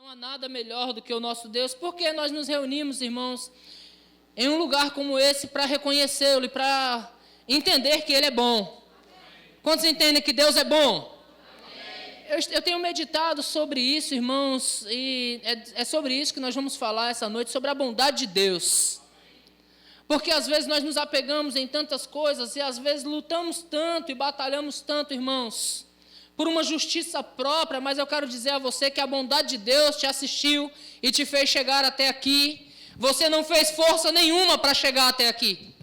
Não há nada melhor do que o nosso Deus, porque nós nos reunimos, irmãos, em um lugar como esse para reconhecê-lo e para entender que Ele é bom. Quantos entendem que Deus é bom? Eu tenho meditado sobre isso, irmãos, e é sobre isso que nós vamos falar essa noite, sobre a bondade de Deus. Porque às vezes nós nos apegamos em tantas coisas e às vezes lutamos tanto e batalhamos tanto, irmãos, por uma justiça própria, mas eu quero dizer a você que a bondade de Deus te assistiu e te fez chegar até aqui. Você não fez força nenhuma para chegar até aqui.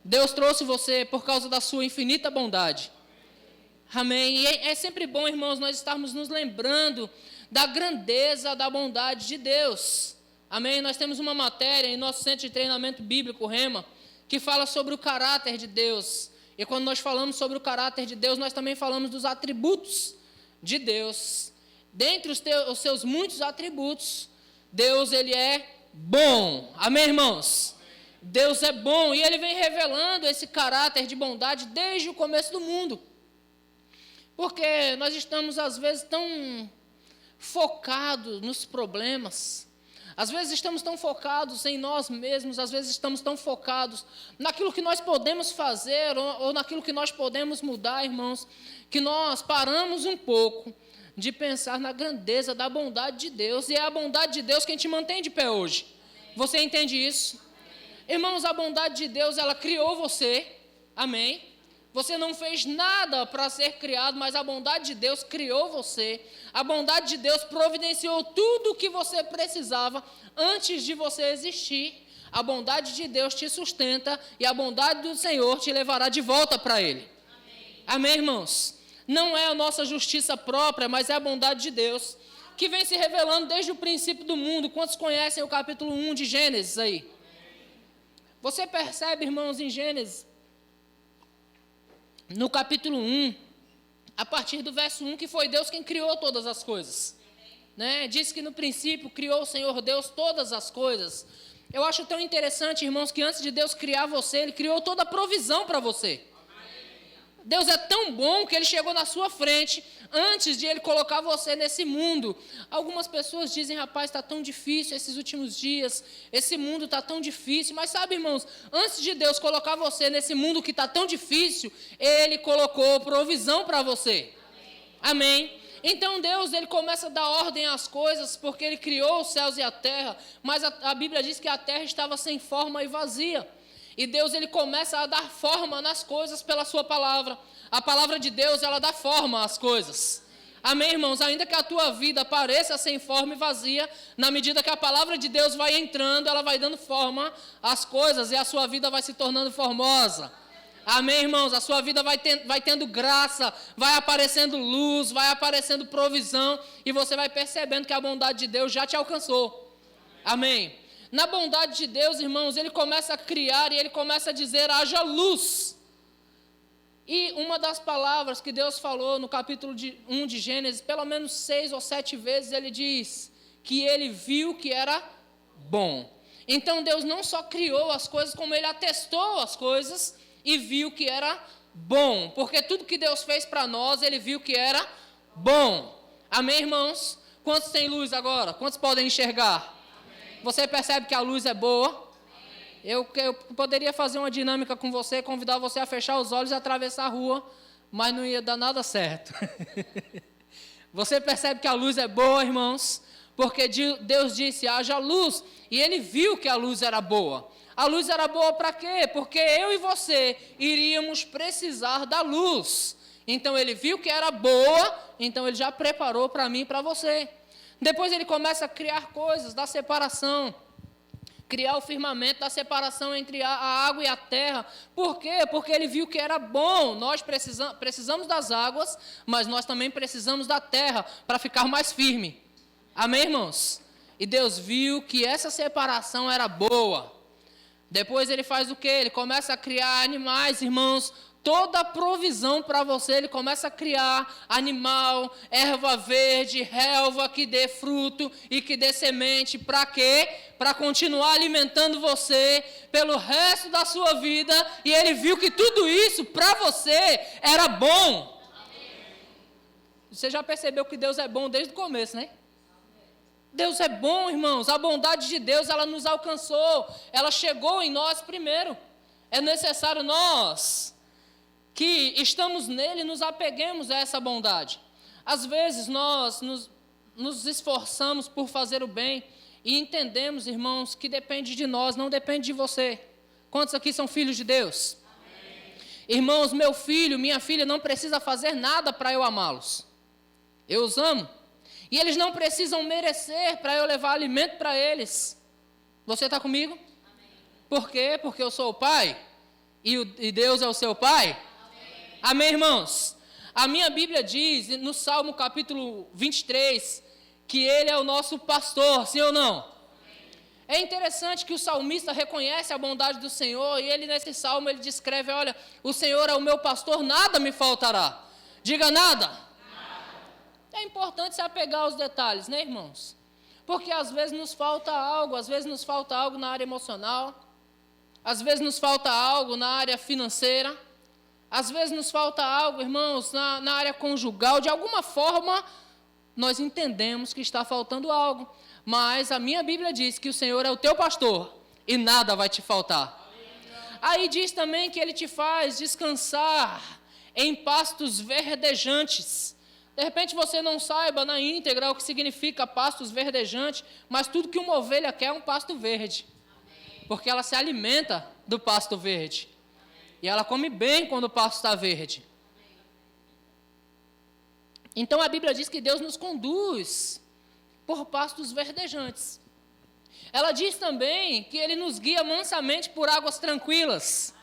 Deus trouxe você por causa da sua infinita bondade. Amém? E é sempre bom, irmãos, nós estarmos nos lembrando da grandeza da bondade de Deus. Amém? Nós temos uma matéria em nosso centro de treinamento bíblico, Rema, que fala sobre o caráter de Deus. E quando nós falamos sobre o caráter de Deus, nós também falamos dos atributos de Deus. Dentre os seus muitos atributos, Deus, Ele é bom. Amém, irmãos? Deus é bom e Ele vem revelando esse caráter de bondade desde o começo do mundo. Porque nós estamos, às vezes, tão focados nos problemas. Às vezes estamos tão focados em nós mesmos, às vezes estamos tão focados naquilo que nós podemos fazer ou naquilo que nós podemos mudar, irmãos, que nós paramos um pouco de pensar na grandeza da bondade de Deus, e é a bondade de Deus quem te mantém de pé hoje. Você entende isso? Irmãos, a bondade de Deus, ela criou você, amém? Você não fez nada para ser criado, mas a bondade de Deus criou você. A bondade de Deus providenciou tudo o que você precisava antes de você existir. A bondade de Deus te sustenta e a bondade do Senhor te levará de volta para Ele. Amém. Amém, irmãos? Não é a nossa justiça própria, mas é a bondade de Deus, que vem se revelando desde o princípio do mundo. Quantos conhecem o capítulo 1 de Gênesis aí? Você percebe, irmãos, em Gênesis, no capítulo 1, a partir do verso 1, que foi Deus quem criou todas as coisas. Né? Diz que no princípio criou o Senhor Deus todas as coisas. Eu acho tão interessante, irmãos, que antes de Deus criar você, Ele criou toda a provisão para você. Deus é tão bom que Ele chegou na sua frente antes de Ele colocar você nesse mundo. Algumas pessoas dizem, rapaz, está tão difícil esses últimos dias, esse mundo está tão difícil. Mas sabe, irmãos, antes de Deus colocar você nesse mundo que está tão difícil, Ele colocou provisão para você. Amém? Então Deus, Ele começa a dar ordem às coisas, porque Ele criou os céus e a terra, mas a Bíblia diz que a terra estava sem forma e vazia. E Deus, Ele começa a dar forma nas coisas pela sua palavra. A palavra de Deus, ela dá forma às coisas. Amém, irmãos? Ainda que a tua vida pareça sem forma e vazia, na medida que a palavra de Deus vai entrando, ela vai dando forma às coisas e a sua vida vai se tornando formosa. Amém, irmãos? A sua vida vai tendo graça, vai aparecendo luz, vai aparecendo provisão e você vai percebendo que a bondade de Deus já te alcançou. Amém? Na bondade de Deus, irmãos, Ele começa a criar e Ele começa a dizer, haja luz. E uma das palavras que Deus falou no capítulo 1 de Gênesis, pelo menos 6 ou 7 vezes, Ele diz que Ele viu que era bom. Então Deus não só criou as coisas, como Ele atestou as coisas e viu que era bom. Porque tudo que Deus fez para nós, Ele viu que era bom. Amém, irmãos? Quantos têm luz agora? Quantos podem enxergar? Você percebe que a luz é boa? Eu poderia fazer uma dinâmica com você, convidar você a fechar os olhos e atravessar a rua, mas não ia dar nada certo. Você percebe que a luz é boa, irmãos? Porque Deus disse, haja luz, e Ele viu que a luz era boa. A luz era boa para quê? Porque eu e você iríamos precisar da luz. Então Ele viu que era boa, então Ele já preparou para mim e para você. Depois Ele começa a criar coisas da separação, criar o firmamento da separação entre a água e a terra. Por quê? Porque Ele viu que era bom. Nós precisamos das águas, mas nós também precisamos da terra para ficar mais firme. Amém, irmãos? E Deus viu que essa separação era boa. Depois Ele faz o quê? Ele começa a criar animais, irmãos. Toda a provisão para você, Ele começa a criar animal, erva verde, relva que dê fruto e que dê semente. Para quê? Para continuar alimentando você pelo resto da sua vida. E Ele viu que tudo isso para você era bom. Você já percebeu que Deus é bom desde o começo, né? Deus é bom, irmãos. A bondade de Deus, ela nos alcançou. Ela chegou em nós primeiro. É necessário nós, que estamos nele, nos apeguemos a essa bondade. Às vezes nós nos esforçamos por fazer o bem e entendemos, irmãos, que depende de nós, não depende de você. Quantos aqui são filhos de Deus? Amém. Irmãos, meu filho, minha filha não precisa fazer nada para eu amá-los. Eu os amo. E eles não precisam merecer para eu levar alimento para eles. Você está comigo? Amém. Por quê? Porque eu sou o pai e Deus é o seu pai? Amém. Amém, irmãos? A minha Bíblia diz, no Salmo capítulo 23, que Ele é o nosso pastor, sim ou não? Amém. É interessante que o salmista reconhece a bondade do Senhor, e ele nesse salmo ele descreve, olha, o Senhor é o meu pastor, nada me faltará. Diga nada. É importante se apegar aos detalhes, né, irmãos? Porque às vezes nos falta algo na área emocional, às vezes nos falta algo na área financeira, às vezes nos falta algo, irmãos, na área conjugal. De alguma forma, nós entendemos que está faltando algo. Mas a minha Bíblia diz que o Senhor é o teu pastor e nada vai te faltar. Aí diz também que Ele te faz descansar em pastos verdejantes. De repente você não saiba na íntegra o que significa pastos verdejantes, mas tudo que uma ovelha quer é um pasto verde. Porque ela se alimenta do pasto verde. E ela come bem quando o pasto está verde. Então a Bíblia diz que Deus nos conduz por pastos verdejantes. Ela diz também que Ele nos guia mansamente por águas tranquilas.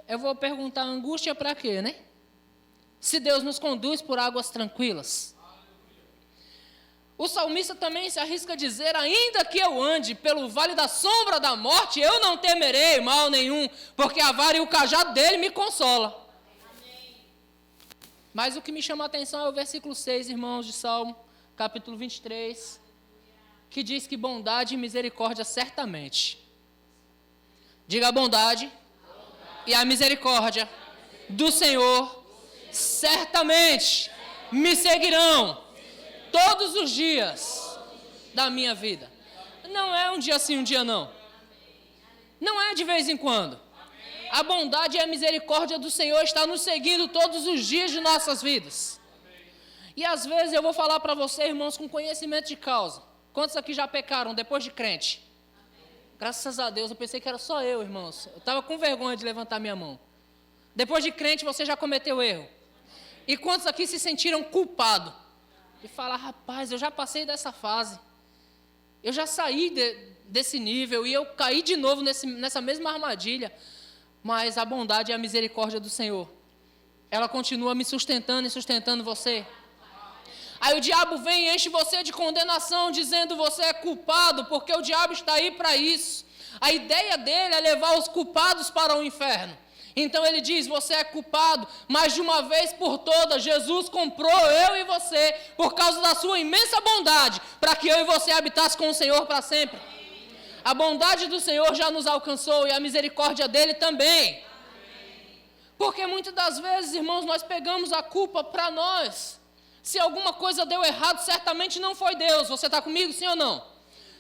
Eu vou perguntar, angústia para quê, né? Se Deus nos conduz por águas tranquilas. O salmista também se arrisca a dizer, ainda que eu ande pelo vale da sombra da morte, eu não temerei mal nenhum, porque a vara e o cajado dele me consola. Amém. Mas o que me chama a atenção é o versículo 6, irmãos, de Salmo, capítulo 23, que diz que bondade e misericórdia certamente. Diga a bondade e a misericórdia do Senhor certamente me seguirão todos os dias da minha vida. Não é um dia sim, um dia não. Não é de vez em quando. A bondade e a misericórdia do Senhor está nos seguindo todos os dias de nossas vidas. E às vezes eu vou falar para você, irmãos, com conhecimento de causa. Quantos aqui já pecaram depois de crente? Graças a Deus, eu pensei que era só eu, irmãos. Eu estava com vergonha de levantar minha mão. Depois de crente, você já cometeu erro. E quantos aqui se sentiram culpados? E falar, rapaz, eu já passei dessa fase. Eu já saí desse nível e eu caí de novo nessa mesma armadilha. Mas a bondade e a misericórdia do Senhor, ela continua me sustentando e sustentando você. Aí o diabo vem e enche você de condenação, dizendo você é culpado, porque o diabo está aí para isso. A ideia dele é levar os culpados para o inferno. Então ele diz, você é culpado, mas de uma vez por todas, Jesus comprou eu e você, por causa da sua imensa bondade, para que eu e você habitasse com o Senhor para sempre. A bondade do Senhor já nos alcançou e a misericórdia dele também. Porque muitas das vezes, irmãos, nós pegamos a culpa para nós. Se alguma coisa deu errado, certamente não foi Deus. Você está comigo, sim ou não?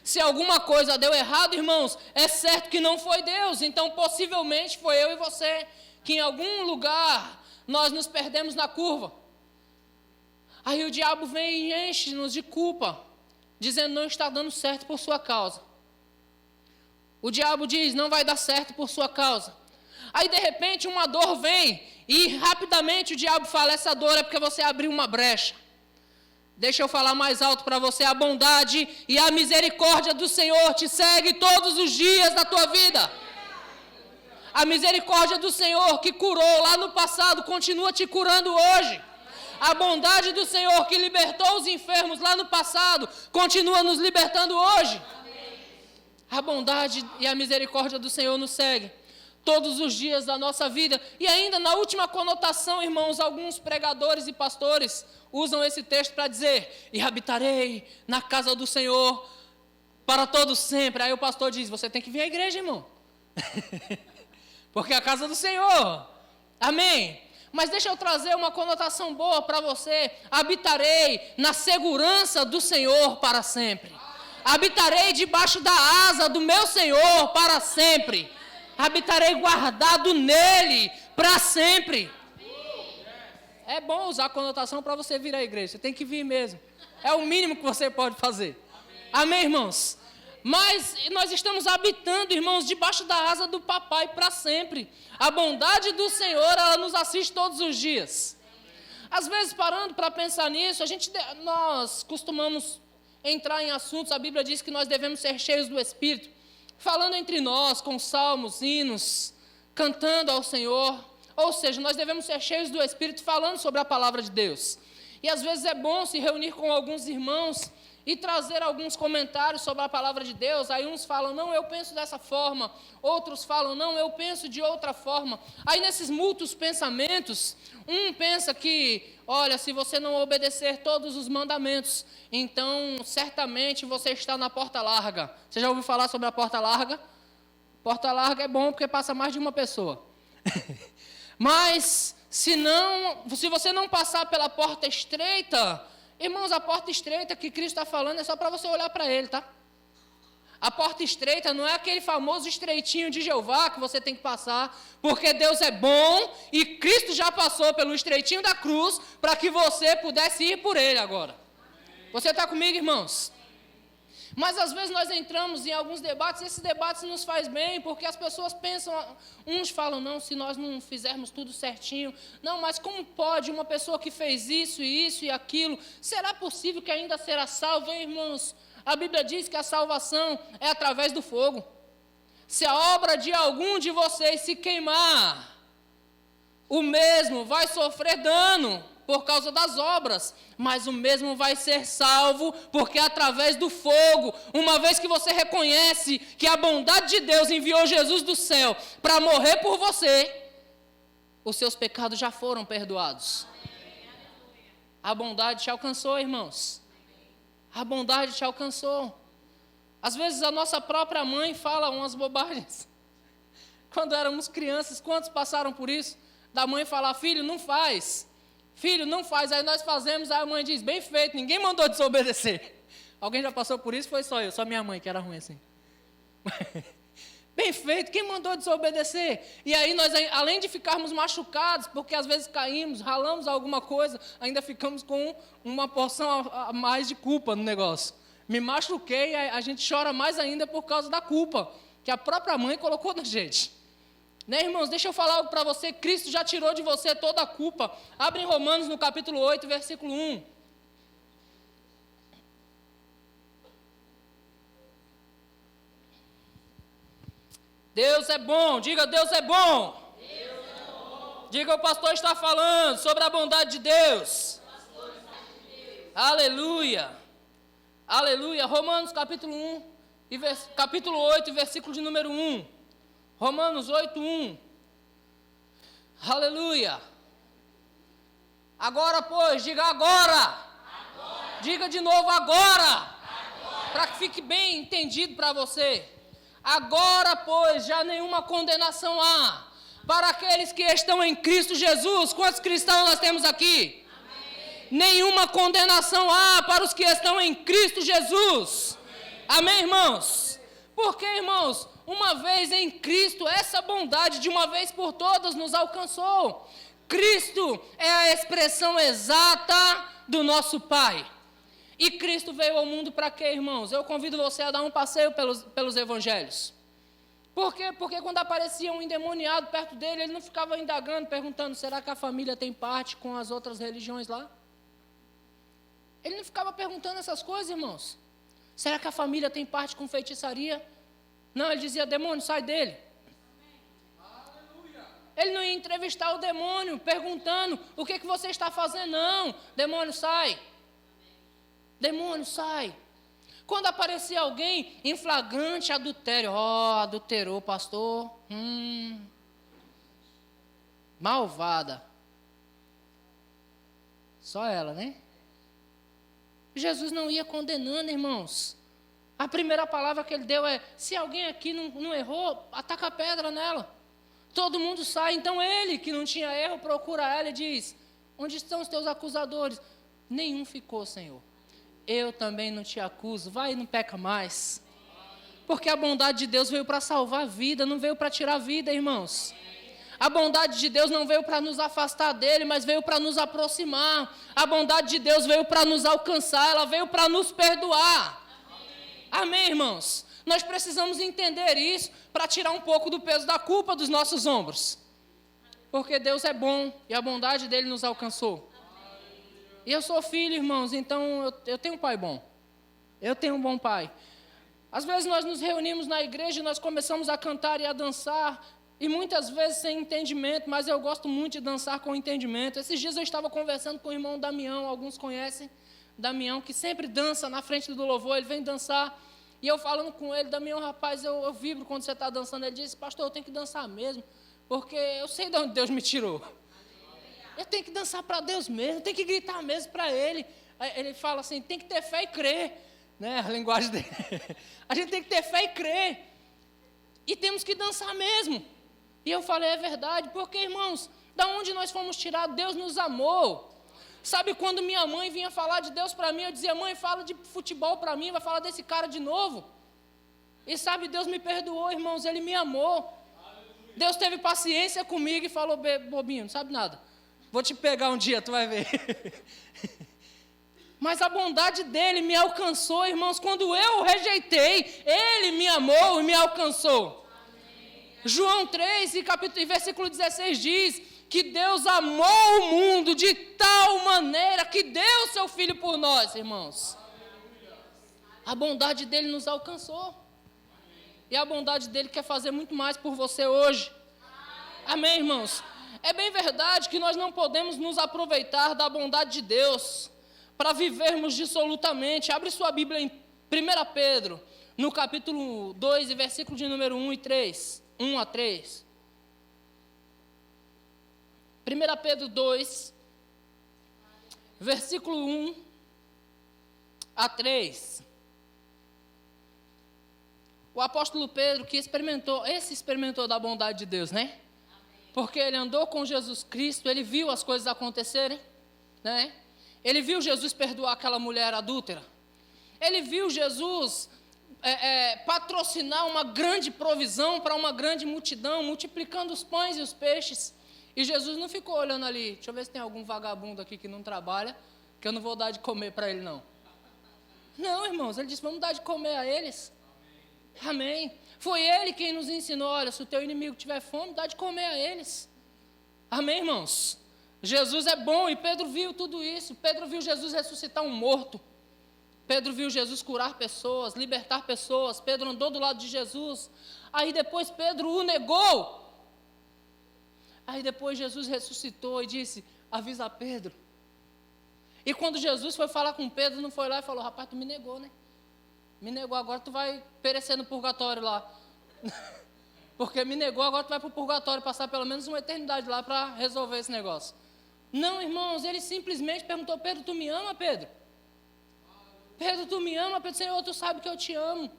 Se alguma coisa deu errado, irmãos, é certo que não foi Deus. Então, possivelmente, foi eu e você, que em algum lugar nós nos perdemos na curva. Aí o diabo vem e enche-nos de culpa, dizendo não está dando certo por sua causa. O diabo diz, não vai dar certo por sua causa. Aí, de repente, uma dor vem e rapidamente o diabo fala, essa dor é porque você abriu uma brecha. Deixa eu falar mais alto para você, a bondade e a misericórdia do Senhor te segue todos os dias da tua vida. A misericórdia do Senhor que curou lá no passado, continua te curando hoje. A bondade do Senhor que libertou os enfermos lá no passado, continua nos libertando hoje. A bondade e a misericórdia do Senhor nos seguem todos os dias da nossa vida. E ainda na última conotação, irmãos, alguns pregadores e pastores usam esse texto para dizer, e habitarei na casa do Senhor para todos sempre. Aí o pastor diz, você tem que vir à igreja, irmão. Porque é a casa do Senhor. Amém. Mas deixa eu trazer uma conotação boa para você. Habitarei na segurança do Senhor para sempre. Habitarei debaixo da asa do meu Senhor para sempre. Habitarei guardado nele para sempre. É bom usar a conotação para você vir à igreja. Você tem que vir mesmo. É o mínimo que você pode fazer. Amém, irmãos? Mas nós estamos habitando, irmãos, debaixo da asa do papai para sempre. A bondade do Senhor, ela nos assiste todos os dias. Às vezes, parando para pensar nisso, nós costumamos entrar em assuntos, a Bíblia diz que nós devemos ser cheios do Espírito, falando entre nós, com salmos, hinos, cantando ao Senhor. Ou seja, nós devemos ser cheios do Espírito, falando sobre a palavra de Deus. E às vezes é bom se reunir com alguns irmãos e trazer alguns comentários sobre a palavra de Deus. Aí uns falam, não, eu penso dessa forma. Outros falam, não, eu penso de outra forma. Aí nesses mútuos pensamentos, um pensa que, olha, se você não obedecer todos os mandamentos, então certamente você está na porta larga. Você já ouviu falar sobre a porta larga? Porta larga é bom porque passa mais de uma pessoa. Mas se você não passar pela porta estreita, irmãos, a porta estreita que Cristo está falando é só para você olhar para Ele, tá? A porta estreita não é aquele famoso estreitinho de Jeová que você tem que passar, porque Deus é bom e Cristo já passou pelo estreitinho da cruz para que você pudesse ir por Ele agora. Você está comigo, irmãos? Mas às vezes nós entramos em alguns debates, e esses debates nos faz bem, porque as pessoas pensam, uns falam, não, se nós não fizermos tudo certinho, não, mas como pode uma pessoa que fez isso e aquilo, será possível que ainda será salvo, hein, irmãos? A Bíblia diz que a salvação é através do fogo. Se a obra de algum de vocês se queimar, o mesmo vai sofrer dano por causa das obras, mas o mesmo vai ser salvo, porque é através do fogo, uma vez que você reconhece que a bondade de Deus enviou Jesus do céu para morrer por você, os seus pecados já foram perdoados. A bondade te alcançou, irmãos. A bondade te alcançou. Às vezes a nossa própria mãe fala umas bobagens. Quando éramos crianças, quantos passaram por isso? Da mãe falar, filho, não faz. Filho, não faz, aí nós fazemos, aí a mãe diz, bem feito, ninguém mandou desobedecer. Alguém já passou por isso? Foi só eu, só minha mãe que era ruim assim. Bem feito, quem mandou desobedecer? E aí nós, além de ficarmos machucados, porque às vezes caímos, ralamos alguma coisa, ainda ficamos com uma porção a mais de culpa no negócio. Me machuquei, a gente chora mais ainda por causa da culpa que a própria mãe colocou na gente. Né, irmãos, deixa eu falar algo para você, Cristo já tirou de você toda a culpa. Abre em Romanos no capítulo 8, versículo 1. Deus é bom, diga Deus é bom. Deus é bom. Diga o pastor está falando sobre a bondade de Deus. Aleluia. Aleluia. Romanos capítulo 1, capítulo 8, versículo de número 1. Romanos 8, 1. Aleluia. Agora, pois, diga agora. Diga de novo agora. Para que fique bem entendido para você. Agora, pois, já nenhuma condenação há para aqueles que estão em Cristo Jesus. Quantos cristãos nós temos aqui? Amém. Nenhuma condenação há para os que estão em Cristo Jesus. Amém, irmãos? Porque, irmãos, uma vez em Cristo, essa bondade de uma vez por todas nos alcançou. Cristo é a expressão exata do nosso Pai. E Cristo veio ao mundo para quê, irmãos? Eu convido você a dar um passeio pelos evangelhos. Por quê? Porque quando aparecia um endemoniado perto dele, ele não ficava indagando, perguntando, será que a família tem parte com as outras religiões lá? Ele não ficava perguntando essas coisas, irmãos. Será que a família tem parte com feitiçaria? Não, ele dizia, demônio, sai dele. Aleluia. Ele não ia entrevistar o demônio, perguntando, o que você está fazendo? Não, demônio, sai. Demônio, sai. Quando aparecia alguém em flagrante adultério, adulterou, pastor. Malvada. Só ela, né? Jesus não ia condenando, irmãos. A primeira palavra que ele deu é, se alguém aqui não errou, ataca a pedra nela. Todo mundo sai, então ele, que não tinha erro, procura ela e diz: onde estão os teus acusadores? Nenhum ficou, Senhor. Eu também não te acuso, vai e não peca mais. Porque a bondade de Deus veio para salvar a vida, não veio para tirar a vida, irmãos. A bondade de Deus não veio para nos afastar dele, mas veio para nos aproximar. A bondade de Deus veio para nos alcançar, ela veio para nos perdoar. Amém, irmãos? Nós precisamos entender isso para tirar um pouco do peso da culpa dos nossos ombros. Porque Deus é bom e a bondade dele nos alcançou. E eu sou filho, irmãos, então eu tenho um pai bom. Eu tenho um bom pai. Às vezes nós nos reunimos na igreja e nós começamos a cantar e a dançar, e muitas vezes sem entendimento, mas eu gosto muito de dançar com entendimento. Esses dias eu estava conversando com o irmão Damião, alguns conhecem Damião, que sempre dança na frente do louvor, ele vem dançar, e eu falando com ele: Damião, rapaz, eu vibro quando você está dançando. Ele disse: pastor, eu tenho que dançar mesmo, porque eu sei de onde Deus me tirou. Eu tenho que dançar para Deus mesmo, eu tenho que gritar mesmo para Ele. Aí ele fala assim: tem que ter fé e crer, né? A linguagem dele. A gente tem que ter fé e crer, e temos que dançar mesmo. E eu falei: é verdade, porque, irmãos, da onde nós fomos tirados, Deus nos amou. Sabe, quando minha mãe vinha falar de Deus para mim, eu dizia: mãe, fala de futebol para mim, vai falar desse cara de novo. E sabe, Deus me perdoou, irmãos, Ele me amou. Deus teve paciência comigo e falou: bobinho, não sabe nada, vou te pegar um dia, tu vai ver. Mas a bondade dele me alcançou, irmãos. Quando eu o rejeitei, ele me amou e me alcançou. Amém. João 3, e versículo 16 diz que Deus amou o mundo de tal maneira que deu seu Filho por nós, irmãos. A bondade dele nos alcançou. E a bondade dele quer fazer muito mais por você hoje. Amém, irmãos? É bem verdade que nós não podemos nos aproveitar da bondade de Deus para vivermos dissolutamente. Abre sua Bíblia em 1 Pedro, no capítulo 2, e versículo de número 1 e 3. 1 a 3. 1 Pedro 2, versículo 1 a 3. O apóstolo Pedro, que experimentou da bondade de Deus, né? Porque ele andou com Jesus Cristo, ele viu as coisas acontecerem, né? Ele viu Jesus perdoar aquela mulher adúltera. Ele viu Jesus patrocinar uma grande provisão para uma grande multidão, multiplicando os pães e os peixes. E Jesus não ficou olhando ali: deixa eu ver se tem algum vagabundo aqui que não trabalha, que eu não vou dar de comer para ele, não. Não, irmãos, ele disse: vamos dar de comer a eles. Amém. Foi ele quem nos ensinou: olha, se o teu inimigo tiver fome, dá de comer a eles. Amém, irmãos? Jesus é bom, e Pedro viu tudo isso. Pedro viu Jesus ressuscitar um morto. Pedro viu Jesus curar pessoas, libertar pessoas. Pedro andou do lado de Jesus. Aí depois Pedro o negou. Aí depois Jesus ressuscitou e disse: avisa Pedro. E quando Jesus foi falar com Pedro, não foi lá e falou: rapaz, tu me negou, né? Me negou, agora tu vai perecer no purgatório lá. Porque me negou, agora tu vai para o purgatório, passar pelo menos uma eternidade lá para resolver esse negócio. Não, irmãos, ele simplesmente perguntou: Pedro, tu me ama, Pedro? Pedro, tu me ama, Pedro? Senhor, tu sabe que eu te amo.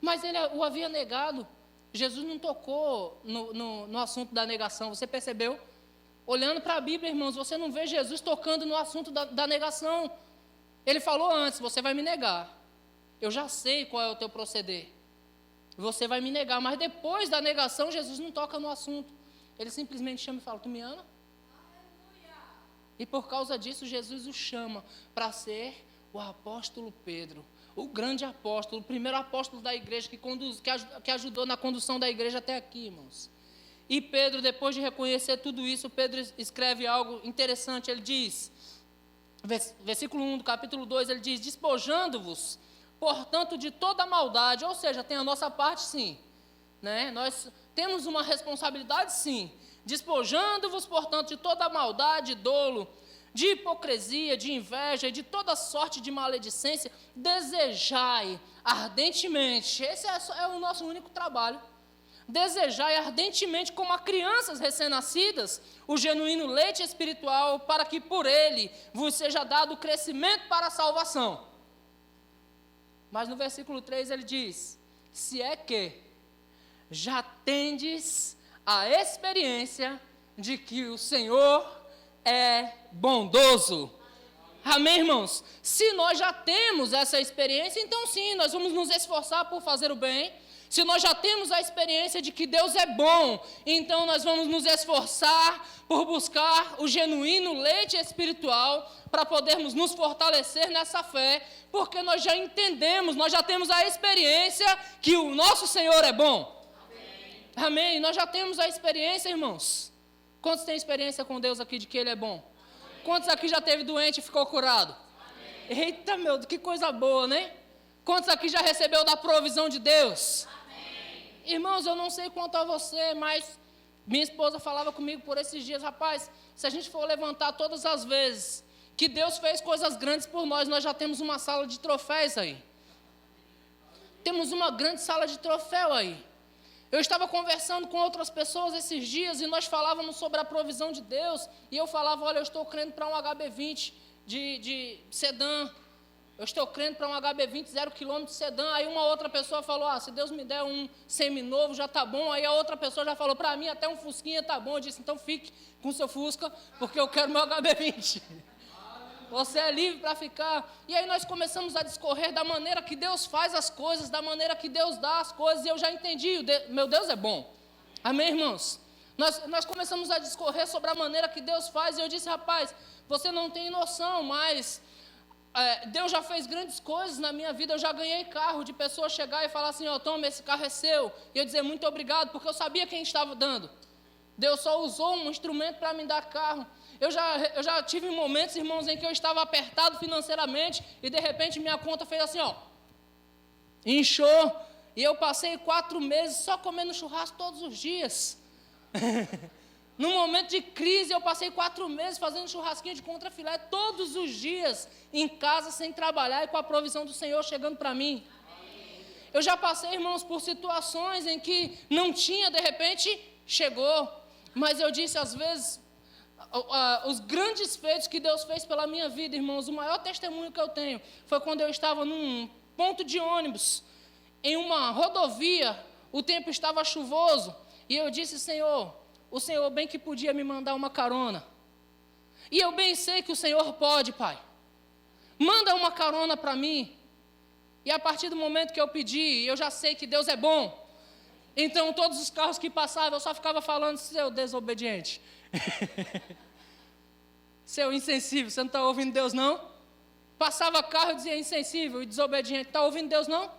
Mas ele o havia negado. Jesus não tocou no assunto da negação, você percebeu? Olhando para a Bíblia, irmãos, você não vê Jesus tocando no assunto da negação. Ele falou antes: você vai me negar. Eu já sei qual é o teu proceder. Você vai me negar, mas depois da negação, Jesus não toca no assunto. Ele simplesmente chama e fala: tu me ama? E por causa disso, Jesus o chama para ser o apóstolo Pedro, o grande apóstolo, o primeiro apóstolo da igreja, que ajudou na condução da igreja até aqui, irmãos. E Pedro, depois de reconhecer tudo isso, Pedro escreve algo interessante. Ele diz, versículo 1 do capítulo 2, ele diz: despojando-vos, portanto, de toda maldade. Ou seja, tem a nossa parte, sim, né? Nós temos uma responsabilidade, sim. Despojando-vos, portanto, de toda maldade, dolo, de hipocrisia, de inveja e de toda sorte de maledicência, desejai ardentemente. Esse é o nosso único trabalho. Desejai ardentemente, como a crianças recém-nascidas, o genuíno leite espiritual, para que por ele vos seja dado crescimento para a salvação. Mas no versículo 3 ele diz: se é que já tendes a experiência de que o Senhor é bondoso. Amém, irmãos? Se nós já temos essa experiência, então sim, nós vamos nos esforçar por fazer o bem. Se nós já temos a experiência de que Deus é bom, então nós vamos nos esforçar por buscar o genuíno leite espiritual para podermos nos fortalecer nessa fé, porque nós já entendemos, nós já temos a experiência que o nosso Senhor é bom. Amém. Amém. Nós já temos a experiência, irmãos. Quantos têm experiência com Deus aqui de que Ele é bom? Amém. Quantos aqui já teve doente e ficou curado? Amém. Eita, meu, que coisa boa, né? Quantos aqui já recebeu da provisão de Deus? Amém. Irmãos, eu não sei quanto a você, mas minha esposa falava comigo por esses dias, rapaz, se a gente for levantar todas as vezes que Deus fez coisas grandes por nós, nós já temos uma sala de troféus aí. Temos uma grande sala de troféu aí. Eu estava conversando com outras pessoas esses dias e nós falávamos sobre a provisão de Deus, e eu falava, olha, eu estou crendo para um HB20 de sedã, eu estou crendo para um HB20 0 km de sedã. Aí uma outra pessoa falou, se Deus me der um seminovo já está bom. Aí a outra pessoa já falou, para mim até um Fusquinha está bom. Eu disse, então fique com o seu Fusca, porque eu quero meu HB20. Você é livre para ficar. E aí nós começamos a discorrer da maneira que Deus faz as coisas, da maneira que Deus dá as coisas, e eu já entendi, meu Deus é bom. Amém, irmãos? Nós começamos a discorrer sobre a maneira que Deus faz, e eu disse, rapaz, você não tem noção, mas Deus já fez grandes coisas na minha vida. Eu já ganhei carro de pessoas chegar e falar assim, toma, esse carro é seu, e eu dizer muito obrigado, porque eu sabia quem estava dando. Deus só usou um instrumento para me dar carro. Eu já tive momentos, irmãos, em que eu estava apertado financeiramente e de repente minha conta fez assim, inchou, e eu passei 4 meses só comendo churrasco todos os dias. Num momento de crise, eu passei 4 meses fazendo churrasquinho de contrafilé todos os dias, em casa, sem trabalhar, e com a provisão do Senhor chegando para mim. Eu já passei, irmãos, por situações em que não tinha, de repente, chegou. Mas eu disse, às vezes, os grandes feitos que Deus fez pela minha vida, irmãos, o maior testemunho que eu tenho foi quando eu estava num ponto de ônibus, em uma rodovia, o tempo estava chuvoso, e eu disse, Senhor, o Senhor bem que podia me mandar uma carona. E eu bem sei que o Senhor pode, Pai. Manda uma carona para mim. E a partir do momento que eu pedi, eu já sei que Deus é bom. Então, todos os carros que passavam, eu só ficava falando, seu desobediente. Seu insensível, você não está ouvindo Deus, não? Passava carro e dizia insensível e desobediente, está ouvindo Deus, não?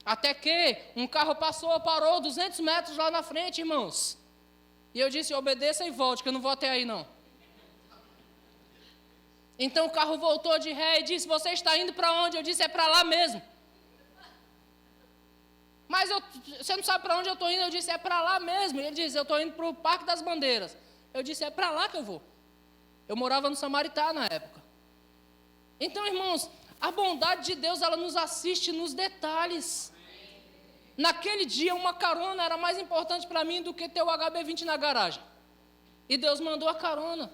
Até que um carro parou 200 metros lá na frente, irmãos. E eu disse, obedeça e volte, que eu não vou até aí, não. Então o carro voltou de ré e disse, você está indo para onde? Eu disse, é para lá mesmo. Mas você não sabe para onde eu estou indo? Eu disse, é para lá mesmo. E ele disse, eu estou indo para o Parque das Bandeiras. Eu disse, é para lá que eu vou. Eu morava no Samaritá na época. Então, irmãos, a bondade de Deus, ela nos assiste nos detalhes. Naquele dia, uma carona era mais importante para mim do que ter o HB20 na garagem. E Deus mandou a carona.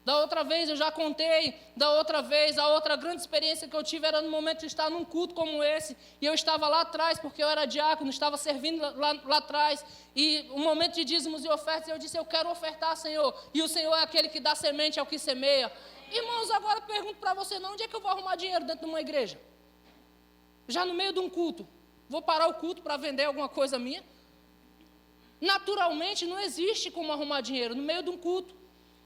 Da outra vez, eu já contei, a outra grande experiência que eu tive era no momento de estar num culto como esse, e eu estava lá atrás, porque eu era diácono, estava servindo lá atrás, e o momento de dízimos e ofertas, eu disse, eu quero ofertar, Senhor, e o Senhor é aquele que dá semente ao que semeia. Irmãos, agora eu pergunto para você, onde é que eu vou arrumar dinheiro dentro de uma igreja? Já no meio de um culto, vou parar o culto para vender alguma coisa minha? Naturalmente, não existe como arrumar dinheiro no meio de um culto.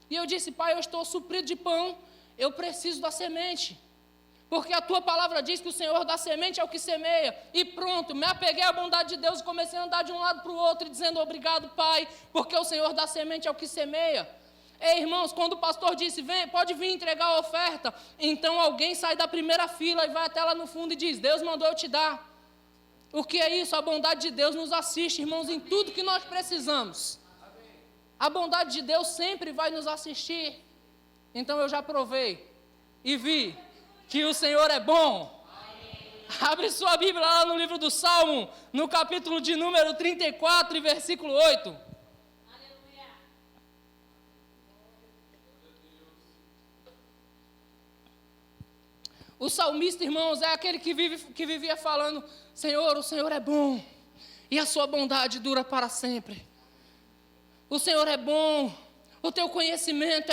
E eu disse, Pai, eu estou suprido de pão, eu preciso da semente. Porque a tua palavra diz que o Senhor dá semente ao que semeia. E pronto, me apeguei à bondade de Deus e comecei a andar de um lado para o outro, dizendo, obrigado, Pai, porque o Senhor dá semente ao que semeia. Ei, irmãos, quando o pastor disse, pode vir entregar a oferta, então alguém sai da primeira fila e vai até lá no fundo e diz, Deus mandou eu te dar. O que é isso? A bondade de Deus nos assiste, irmãos, em tudo que nós precisamos. A bondade de Deus sempre vai nos assistir. Então eu já provei e vi que o Senhor é bom. Abre sua Bíblia lá no livro do Salmo, no capítulo de número 34 e versículo 8. Aleluia. O salmista, irmãos, é aquele que vivia falando, Senhor, o Senhor é bom. e a sua bondade dura para sempre. O Senhor é bom, o teu conhecimento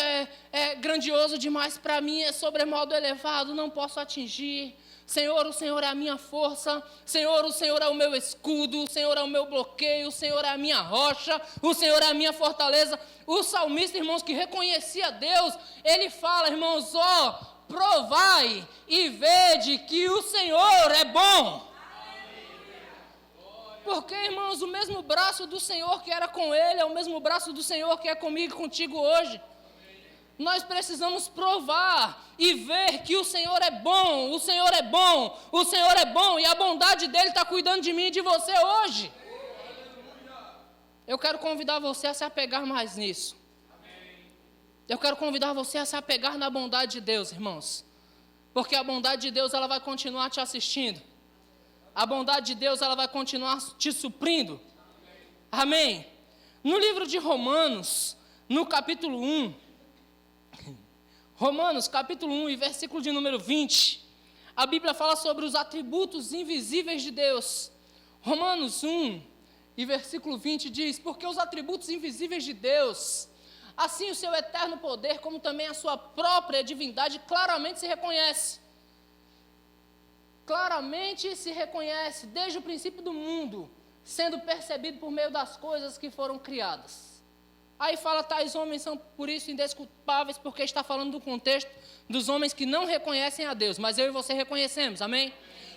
é grandioso demais para mim, é sobremodo elevado, não posso atingir. Senhor, o Senhor é a minha força, Senhor, o Senhor é o meu escudo, o Senhor é o meu bloqueio, o Senhor é a minha rocha, o Senhor é a minha fortaleza. O salmista, irmãos, que reconhecia Deus, ele fala, irmãos, provai e vede que o Senhor é bom. Porque, irmãos, o mesmo braço do Senhor que era com ele é o mesmo braço do Senhor que é comigo e contigo hoje. Nós precisamos provar e ver que o Senhor é bom, o Senhor é bom, o Senhor é bom, e a bondade dele está cuidando de mim e de você hoje. Eu quero convidar você a se apegar mais nisso. Eu quero convidar você a se apegar na bondade de Deus, irmãos. Porque a bondade de Deus, ela vai continuar te assistindo. A bondade de Deus, ela vai continuar te suprindo. Amém? No livro de Romanos, no capítulo 1, Romanos, capítulo 1 e versículo de número 20, a Bíblia fala sobre os atributos invisíveis de Deus. Romanos 1 e versículo 20 diz: porque os atributos invisíveis de Deus, assim o seu eterno poder, como também a sua própria divindade, claramente se reconhece. Claramente se reconhece desde o princípio do mundo, sendo percebido por meio das coisas que foram criadas. Aí fala, tais homens são por isso indesculpáveis, porque está falando do contexto dos homens que não reconhecem a Deus, mas eu e você reconhecemos, amém?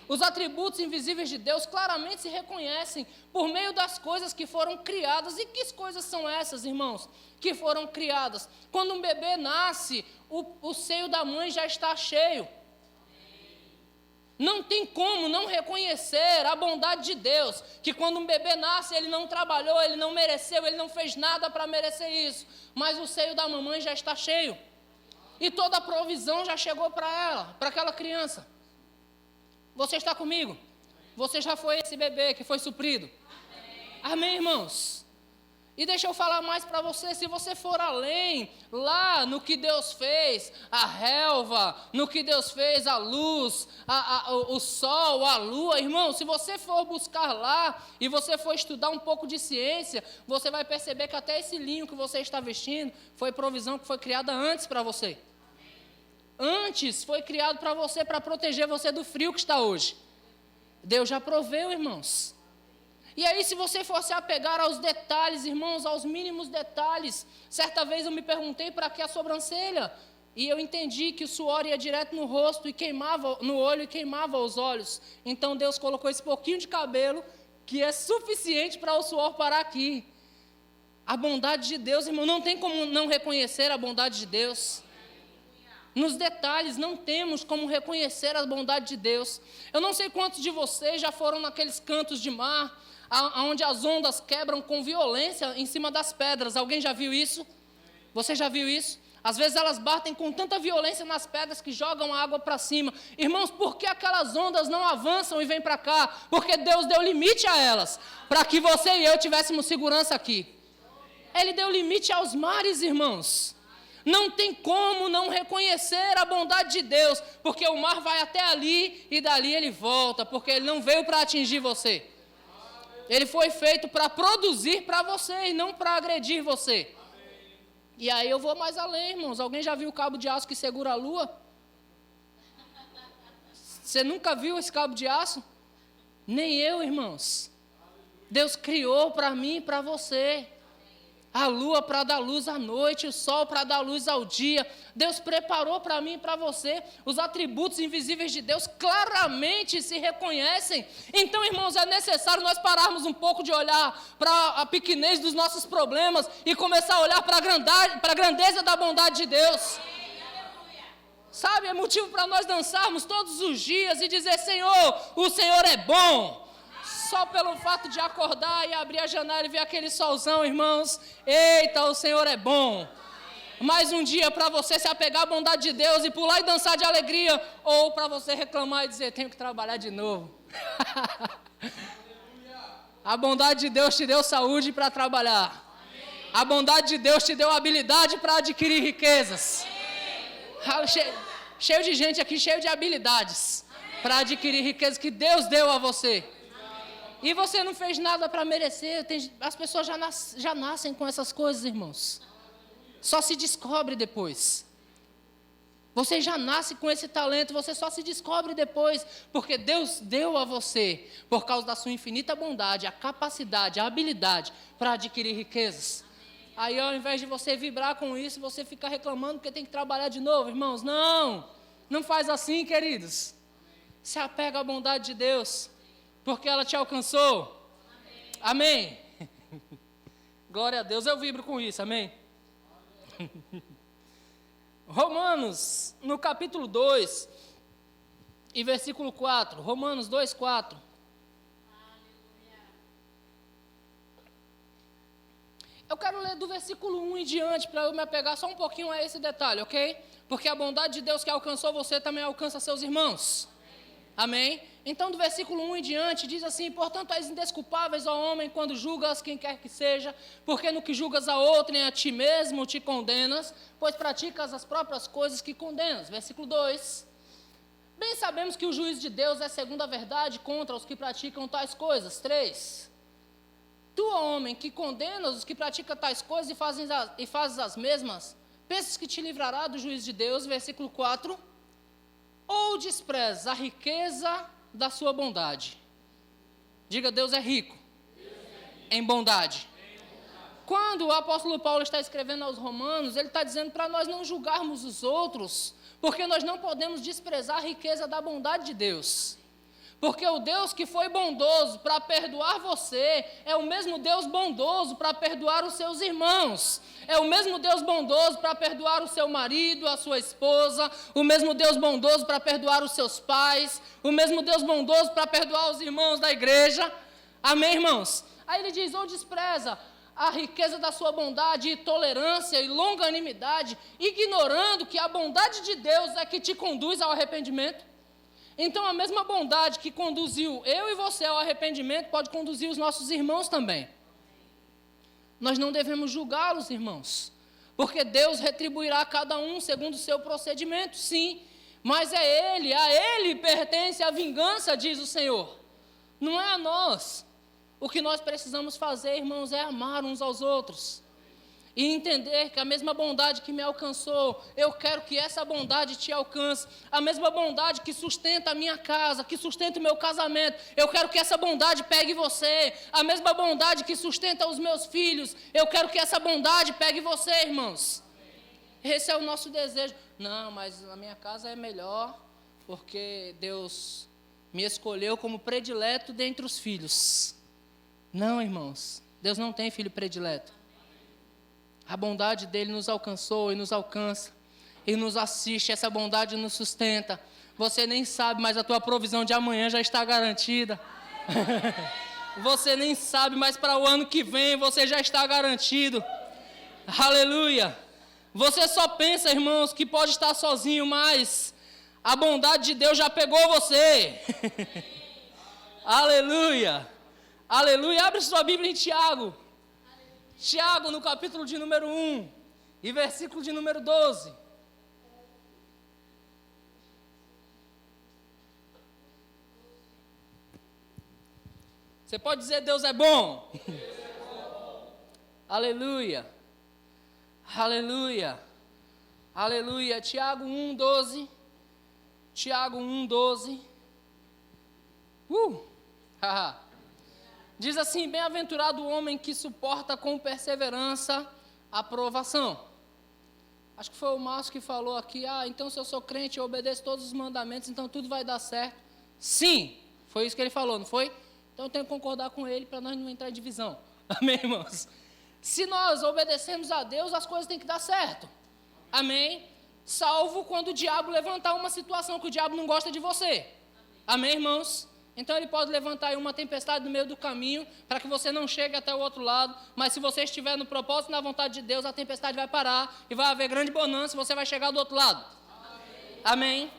Os atributos invisíveis de Deus claramente se reconhecem por meio das coisas que foram criadas. E que coisas são essas, irmãos, que foram criadas? Quando um bebê nasce, o seio da mãe já está cheio. Não tem como não reconhecer a bondade de Deus, que quando um bebê nasce, ele não trabalhou, ele não mereceu, ele não fez nada para merecer isso, mas o seio da mamãe já está cheio, e toda a provisão já chegou para ela, para aquela criança. Você está comigo? Você já foi esse bebê que foi suprido? Amém, irmãos? E deixa eu falar mais para você, se você for além, lá no que Deus fez, a relva, no que Deus fez, a luz, o sol, a lua, irmão, se você for buscar lá, e você for estudar um pouco de ciência, você vai perceber que até esse linho que você está vestindo, foi provisão que foi criada antes para você. Antes foi criado para você, para proteger você do frio que está hoje. Deus já proveu, irmãos. E aí, se você for se apegar aos detalhes, irmãos, aos mínimos detalhes, certa vez eu me perguntei para que a sobrancelha, e eu entendi que o suor ia direto no rosto e queimava no olho e queimava os olhos. Então Deus colocou esse pouquinho de cabelo, que é suficiente para o suor parar aqui. A bondade de Deus, irmão, não tem como não reconhecer a bondade de Deus. Nos detalhes, não temos como reconhecer a bondade de Deus. Eu não sei quantos de vocês já foram naqueles cantos de mar, onde as ondas quebram com violência em cima das pedras. Alguém já viu isso? Você já viu isso? Às vezes elas batem com tanta violência nas pedras que jogam a água para cima. Irmãos, por que aquelas ondas não avançam e vêm para cá? Porque Deus deu limite a elas, para que você e eu tivéssemos segurança aqui. Ele deu limite aos mares, irmãos. Não tem como não reconhecer a bondade de Deus, porque o mar vai até ali e dali ele volta, porque ele não veio para atingir você. Ele foi feito para produzir para você e não para agredir você. E aí eu vou mais além, irmãos. Alguém já viu o cabo de aço que segura a lua? Você nunca viu esse cabo de aço? Nem eu, irmãos. Deus criou para mim e para você. A lua para dar luz à noite, o sol para dar luz ao dia. Deus preparou para mim e para você. Os atributos invisíveis de Deus claramente se reconhecem. Então, irmãos, é necessário nós pararmos um pouco de olhar para a pequenez dos nossos problemas e começar a olhar para a grandeza da bondade de Deus. Sabe, é motivo para nós dançarmos todos os dias e dizer: Senhor, o Senhor é bom. Só pelo fato de acordar e abrir a janela e ver aquele solzão, irmãos, eita, o Senhor é bom. Mais um dia para você se apegar à bondade de Deus e pular e dançar de alegria, ou para você reclamar e dizer: tenho que trabalhar de novo. A bondade de Deus te deu saúde para trabalhar. A bondade de Deus te deu habilidade para adquirir riquezas. Cheio de gente aqui, cheio de habilidades para adquirir riquezas que Deus deu a você. E você não fez nada para merecer. As pessoas já nascem com essas coisas, irmãos. Só se descobre depois. Você já nasce com esse talento, você só se descobre depois, porque Deus deu a você, por causa da sua infinita bondade, a capacidade, a habilidade para adquirir riquezas. Aí, ao invés de você vibrar com isso, você fica reclamando porque tem que trabalhar de novo, irmãos. Não faz assim, queridos. Se apega à bondade de Deus, porque ela te alcançou. Amém. Glória a Deus, eu vibro com isso, amém. Romanos, no capítulo 2, e versículo 4, Romanos 2, 4. Eu quero ler do versículo 1 em diante, para eu me apegar só um pouquinho a esse detalhe, ok? Porque a bondade de Deus que alcançou você também alcança seus irmãos. Amém? Então, do versículo 1 em diante, diz assim: portanto, és indesculpáveis, ó homem, quando julgas quem quer que seja, porque no que julgas a outrem, a ti mesmo te condenas, pois praticas as próprias coisas que condenas. Versículo 2. Bem sabemos que o juízo de Deus é segundo a verdade contra os que praticam tais coisas. 3. Tu, ó homem, que condenas os que praticam tais coisas e fazes as mesmas, pensas que te livrará do juízo de Deus. Versículo 4. Ou desprezas a riqueza da sua bondade. Diga, Deus é rico. Em bondade. Quando o apóstolo Paulo está escrevendo aos Romanos, ele está dizendo para nós não julgarmos os outros, porque nós não podemos desprezar a riqueza da bondade de Deus. Porque o Deus que foi bondoso para perdoar você, é o mesmo Deus bondoso para perdoar os seus irmãos. É o mesmo Deus bondoso para perdoar o seu marido, a sua esposa, o mesmo Deus bondoso para perdoar os seus pais, o mesmo Deus bondoso para perdoar os irmãos da igreja. Amém, irmãos? Aí ele diz, ou despreza a riqueza da sua bondade e tolerância e longanimidade, ignorando que a bondade de Deus é que te conduz ao arrependimento. Então, a mesma bondade que conduziu eu e você ao arrependimento pode conduzir os nossos irmãos também. Nós não devemos julgá-los, irmãos, porque Deus retribuirá a cada um segundo o seu procedimento, sim, mas a Ele pertence a vingança, diz o Senhor, não é a nós. O que nós precisamos fazer, irmãos, é amar uns aos outros. E entender que a mesma bondade que me alcançou, eu quero que essa bondade te alcance. A mesma bondade que sustenta a minha casa, que sustenta o meu casamento, eu quero que essa bondade pegue você. A mesma bondade que sustenta os meus filhos, eu quero que essa bondade pegue você, irmãos. Esse é o nosso desejo. Não, mas a minha casa é melhor, porque Deus me escolheu como predileto dentre os filhos. Não, irmãos, Deus não tem filho predileto. A bondade dele nos alcançou e nos alcança, e nos assiste, essa bondade nos sustenta. Você nem sabe, mas a tua provisão de amanhã já está garantida. Você nem sabe, mas para o ano que vem você já está garantido. Aleluia! Você só pensa, irmãos, que pode estar sozinho, mas a bondade de Deus já pegou você. Aleluia! Aleluia! Abre sua Bíblia em Tiago. Tiago, no capítulo de número 1, e versículo de número 12. Você pode dizer, Deus é bom? Deus é bom. Aleluia. Aleluia. Aleluia. Tiago 1, 12. Tiago 1, 12. Haha. Diz assim, bem-aventurado o homem que suporta com perseverança a provação. Acho que foi o Márcio que falou aqui, então se eu sou crente, eu obedeço todos os mandamentos, então tudo vai dar certo. Sim, foi isso que ele falou, não foi? Então eu tenho que concordar com ele para nós não entrar em divisão. Amém, irmãos? Se nós obedecemos a Deus, as coisas têm que dar certo. Amém? Salvo quando o diabo levantar uma situação que o diabo não gosta de você. Amém, irmãos? Então ele pode levantar aí uma tempestade no meio do caminho, para que você não chegue até o outro lado, mas se você estiver no propósito e na vontade de Deus, a tempestade vai parar, e vai haver grande bonança, e você vai chegar do outro lado. Amém?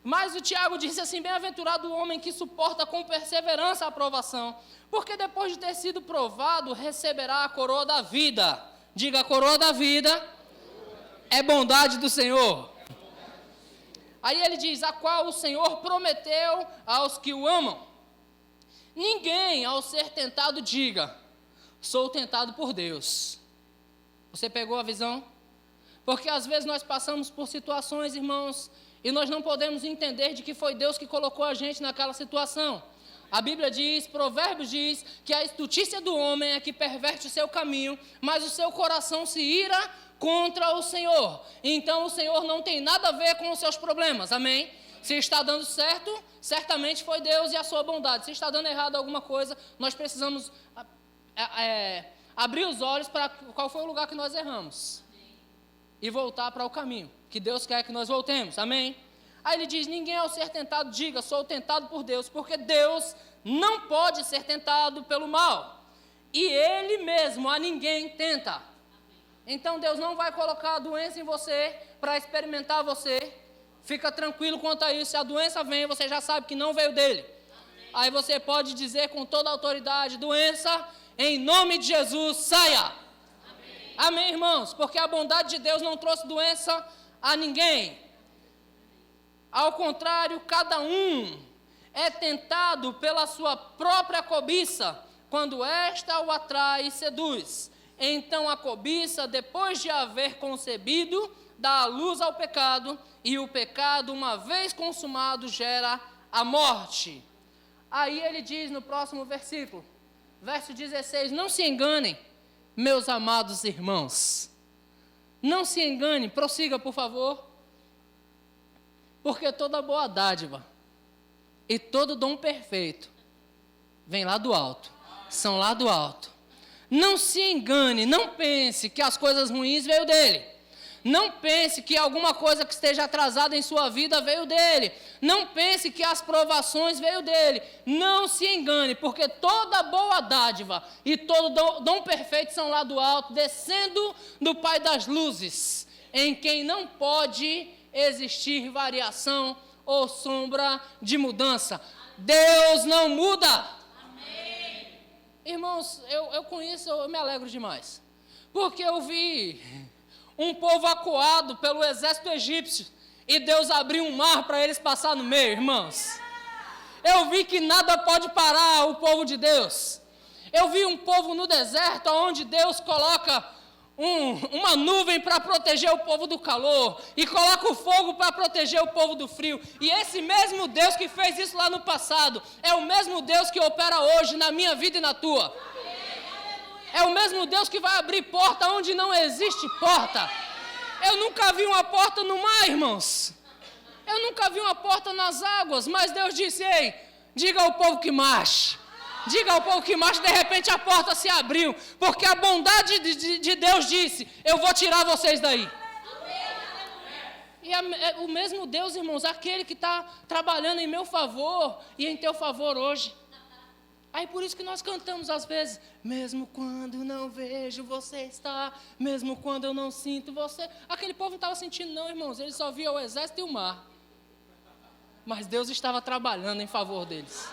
Mas o Tiago disse assim, bem-aventurado o homem que suporta com perseverança a provação, porque depois de ter sido provado, receberá a coroa da vida. Diga, a coroa da vida é bondade do Senhor. Aí ele diz, a qual o Senhor prometeu aos que o amam. Ninguém, ao ser tentado, diga: sou tentado por Deus. Você pegou a visão? Porque às vezes nós passamos por situações, irmãos, e nós não podemos entender de que foi Deus que colocou a gente naquela situação. A Bíblia diz, Provérbios diz, que a astutícia do homem é que perverte o seu caminho, mas o seu coração se ira contra o Senhor. Então o Senhor não tem nada a ver com os seus problemas, amém? Se está dando certo, certamente foi Deus e a sua bondade. Se está dando errado alguma coisa, nós precisamos abrir os olhos para qual foi o lugar que nós erramos. E voltar para o caminho que Deus quer que nós voltemos, amém? Aí ele diz, ninguém ao ser tentado diga, sou tentado por Deus, porque Deus não pode ser tentado pelo mal. E Ele mesmo a ninguém tenta. Então Deus não vai colocar a doença em você para experimentar você. Fica tranquilo quanto a isso, se a doença vem, você já sabe que não veio dele. Amém. Aí você pode dizer com toda a autoridade, doença, em nome de Jesus, saia. Amém. Amém, irmãos? Porque a bondade de Deus não trouxe doença a ninguém. Ao contrário, cada um é tentado pela sua própria cobiça, quando esta o atrai e seduz. Então a cobiça, depois de haver concebido, dá a luz ao pecado, e o pecado, uma vez consumado, gera a morte. Aí ele diz no próximo versículo, verso 16, não se enganem, meus amados irmãos. Não se enganem, prossiga por favor. Porque toda boa dádiva e todo dom perfeito vem lá do alto, são lá do alto. Não se engane, não pense que as coisas ruins veio dele. Não pense que alguma coisa que esteja atrasada em sua vida veio dele. Não pense que as provações veio dele. Não se engane, porque toda boa dádiva e todo dom perfeito são lá do alto, descendo do Pai das luzes, em quem não pode existir variação ou sombra de mudança. Deus não muda. Amém. Irmãos, eu com isso eu me alegro demais. Porque eu vi um povo acuado pelo exército egípcio e Deus abriu um mar para eles passar no meio, irmãos. Eu vi que nada pode parar o povo de Deus. Eu vi um povo no deserto onde Deus coloca uma nuvem para proteger o povo do calor e coloca o fogo para proteger o povo do frio. E esse mesmo Deus que fez isso lá no passado é o mesmo Deus que opera hoje na minha vida e na tua. É o mesmo Deus que vai abrir porta onde não existe porta. Eu nunca vi uma porta no mar, irmãos. Eu nunca vi uma porta nas águas, mas Deus disse, ei, diga ao povo que marche. Diga ao povo que marche, de repente a porta se abriu, porque a bondade de Deus disse, eu vou tirar vocês daí. E é o mesmo Deus, irmãos, aquele que está trabalhando em meu favor e em teu favor hoje. Aí por isso que nós cantamos às vezes, mesmo quando não vejo você está, mesmo quando eu não sinto você. Aquele povo não estava sentindo não, irmãos, eles só viam o exército e o mar. Mas Deus estava trabalhando em favor deles.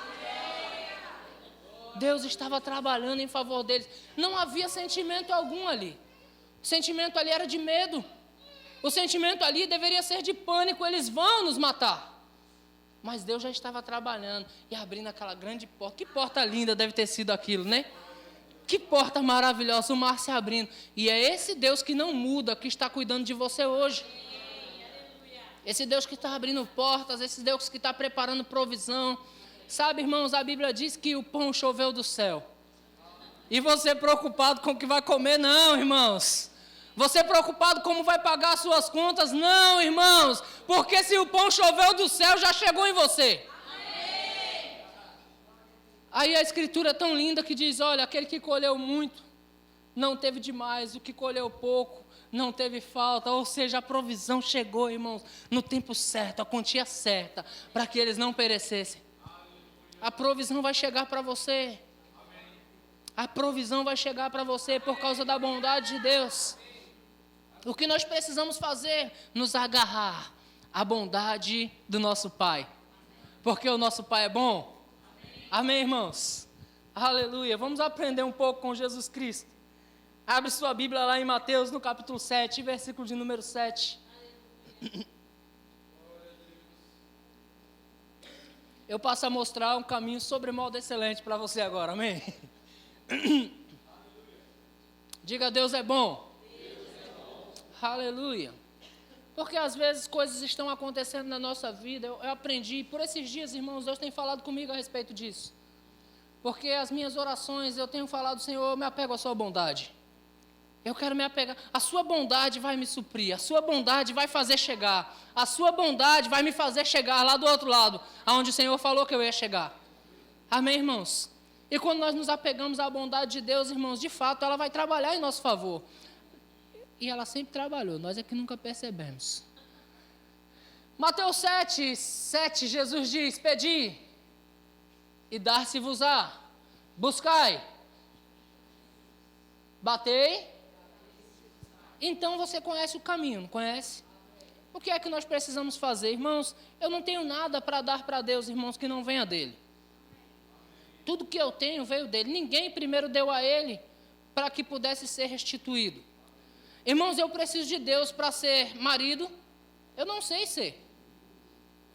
Deus estava trabalhando em favor deles. Não havia sentimento algum ali. O sentimento ali era de medo. O sentimento ali deveria ser de pânico, eles vão nos matar. Mas Deus já estava trabalhando e abrindo aquela grande porta. Que porta linda deve ter sido aquilo, né? Que porta maravilhosa, o mar se abrindo. E é esse Deus que não muda, que está cuidando de você hoje. Esse Deus que está abrindo portas, esse Deus que está preparando provisão. Sabe, irmãos, a Bíblia diz que o pão choveu do céu. E você preocupado com o que vai comer? Não, irmãos. Você preocupado como vai pagar as suas contas? Não, irmãos. Porque se o pão choveu do céu, já chegou em você. Amém. Aí a escritura é tão linda que diz, olha, aquele que colheu muito, não teve demais. O que colheu pouco, não teve falta. Ou seja, a provisão chegou, irmãos, no tempo certo, a quantia certa, para que eles não perecessem. A provisão vai chegar para você. A provisão vai chegar para você por causa da bondade de Deus. O que nós precisamos fazer? Nos agarrar à bondade do nosso Pai. Porque o nosso Pai é bom. Amém, irmãos? Aleluia. Vamos aprender um pouco com Jesus Cristo. Abre sua Bíblia lá em Mateus, no capítulo 7, versículo de número 7. eu passo a mostrar um caminho sobre modo excelente para você agora, amém? Diga, Deus é bom. Deus é bom. Aleluia. Porque às vezes coisas estão acontecendo na nossa vida, eu aprendi, por esses dias, irmãos, Deus tem falado comigo a respeito disso. Porque as minhas orações, eu tenho falado, Senhor, eu me apego à sua bondade. Eu quero me apegar, a sua bondade vai me suprir, a sua bondade vai fazer chegar, a sua bondade vai me fazer chegar lá do outro lado, aonde o Senhor falou que eu ia chegar. Amém, irmãos? E quando nós nos apegamos à bondade de Deus, irmãos, de fato, ela vai trabalhar em nosso favor. E ela sempre trabalhou, nós é que nunca percebemos. Mateus 7, Jesus diz, pedi, e dar-se-vos-á, buscai, batei. Então você conhece o caminho, não conhece? O que é que nós precisamos fazer, irmãos? Eu não tenho nada para dar para Deus, irmãos, que não venha dele. Tudo que eu tenho veio dele. Ninguém primeiro deu a ele para que pudesse ser restituído. Irmãos, eu preciso de Deus para ser marido. Eu não sei ser.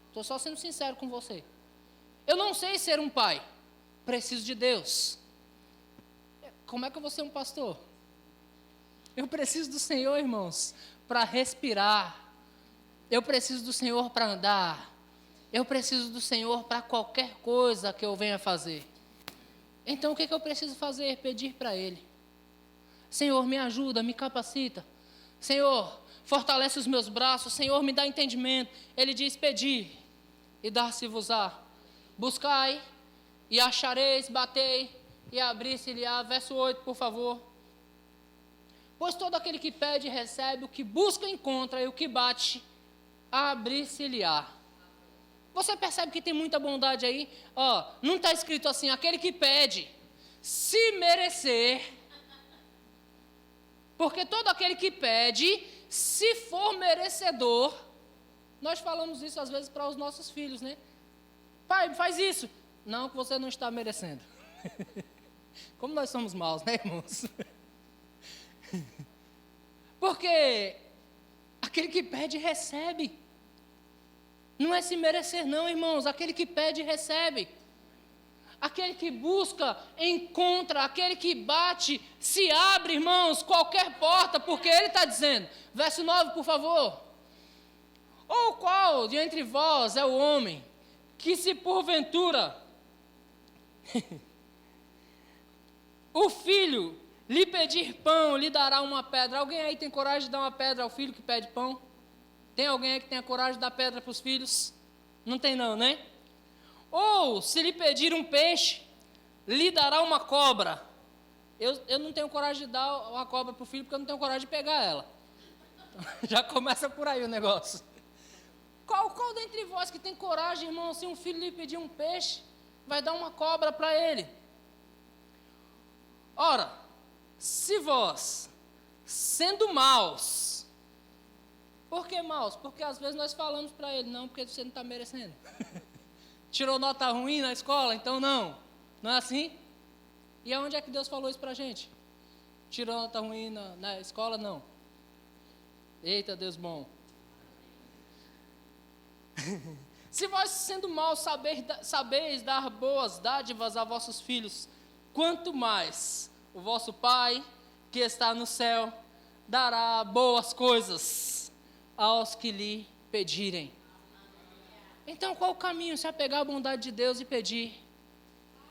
Estou só sendo sincero com você. Eu não sei ser um pai. Preciso de Deus. Como é que eu vou ser um pastor? Eu preciso do Senhor, irmãos, para respirar. Eu preciso do Senhor para andar. Eu preciso do Senhor para qualquer coisa que eu venha fazer. Então, o que eu preciso fazer? Pedir para Ele. Senhor, me ajuda, me capacita. Senhor, fortalece os meus braços. Senhor, me dá entendimento. Ele diz, pedi e dar-se-vos-á. Buscai e achareis, batei e abrir-se-lhe-á. Verso 8, por favor. Pois todo aquele que pede, recebe, o que busca, encontra, e o que bate, abrir-se-lhe-á. Você percebe que tem muita bondade aí? Ó, não está escrito assim, aquele que pede, se merecer. Porque todo aquele que pede, se for merecedor, nós falamos isso às vezes para os nossos filhos, né? Pai, faz isso. Não, que você não está merecendo. Como nós somos maus, né, irmãos? Porque aquele que pede, recebe. Não é se merecer não, irmãos. Aquele que pede, recebe. Aquele que busca, encontra. Aquele que bate, se abre, irmãos, qualquer porta, porque ele está dizendo. Verso 9, por favor. Ou qual de entre vós é o homem que, se porventura o filho lhe pedir pão, lhe dará uma pedra? Alguém aí tem coragem de dar uma pedra ao filho que pede pão? Tem alguém aí que tem a coragem de dar pedra para os filhos? Não tem não, né? Ou, se lhe pedir um peixe, lhe dará uma cobra? Eu não tenho coragem de dar uma cobra para o filho, porque eu não tenho coragem de pegar ela. Já começa por aí o negócio. Qual dentre vós que tem coragem, irmão, se um filho lhe pedir um peixe, vai dar uma cobra para ele? Ora, se vós, sendo maus, por que maus? Porque às vezes nós falamos para ele, não, porque você não está merecendo. Tirou nota ruim na escola, então não. Não é assim? E aonde é que Deus falou isso para a gente? Tirou nota ruim na escola? Não. Eita, Deus bom. Se vós, sendo maus, sabeis dar boas dádivas a vossos filhos, quanto mais o vosso Pai, que está no céu, dará boas coisas aos que lhe pedirem. Então, qual o caminho? Se apegar à bondade de Deus e pedir.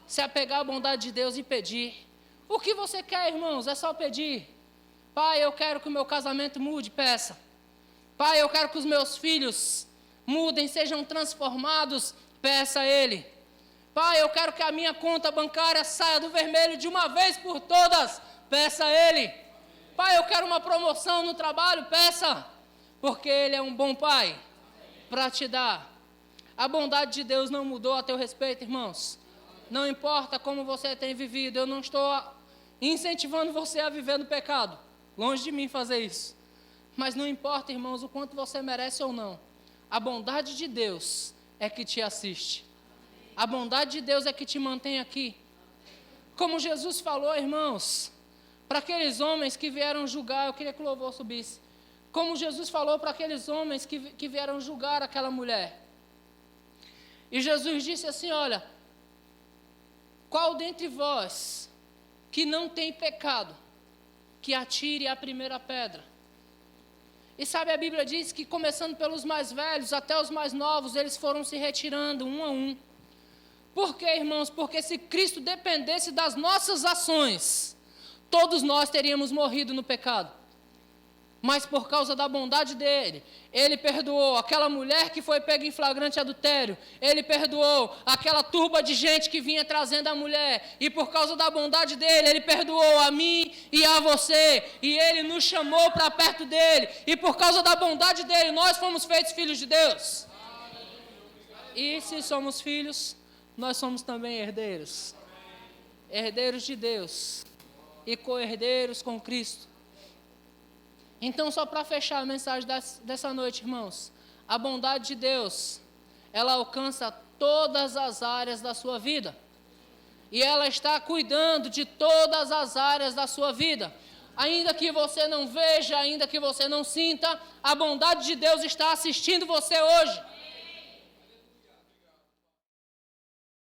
Se apegar à bondade de Deus e pedir. O que você quer, irmãos? É só pedir. Pai, eu quero que o meu casamento mude, peça. Pai, eu quero que os meus filhos mudem, sejam transformados, peça a Ele. Pai, eu quero que a minha conta bancária saia do vermelho de uma vez por todas, peça a Ele. Pai, eu quero uma promoção no trabalho, peça, porque Ele é um bom Pai para te dar. A bondade de Deus não mudou a teu respeito, irmãos. Não importa como você tem vivido, eu não estou incentivando você a viver no pecado. Longe de mim fazer isso. Mas não importa, irmãos, o quanto você merece ou não. A bondade de Deus é que te assiste. A bondade de Deus é que te mantém aqui. Como Jesus falou, irmãos, para aqueles homens que vieram julgar, eu queria que o louvor subisse. Como Jesus falou para aqueles homens que vieram julgar aquela mulher. E Jesus disse assim, olha, qual dentre vós que não tem pecado, que atire a primeira pedra? E sabe, a Bíblia diz que começando pelos mais velhos até os mais novos, eles foram se retirando um a um. Por quê, irmãos? Porque se Cristo dependesse das nossas ações, todos nós teríamos morrido no pecado. Mas por causa da bondade dele, ele perdoou aquela mulher que foi pega em flagrante adultério, ele perdoou aquela turba de gente que vinha trazendo a mulher, e por causa da bondade dele, ele perdoou a mim e a você, e ele nos chamou para perto dele, e por causa da bondade dele, nós fomos feitos filhos de Deus. E se somos filhos, nós somos também herdeiros, herdeiros de Deus, e co-herdeiros com Cristo. Então, só para fechar a mensagem dessa noite, irmãos, a bondade de Deus, ela alcança todas as áreas da sua vida. E ela está cuidando de todas as áreas da sua vida. Ainda que você não veja, ainda que você não sinta, a bondade de Deus está assistindo você hoje.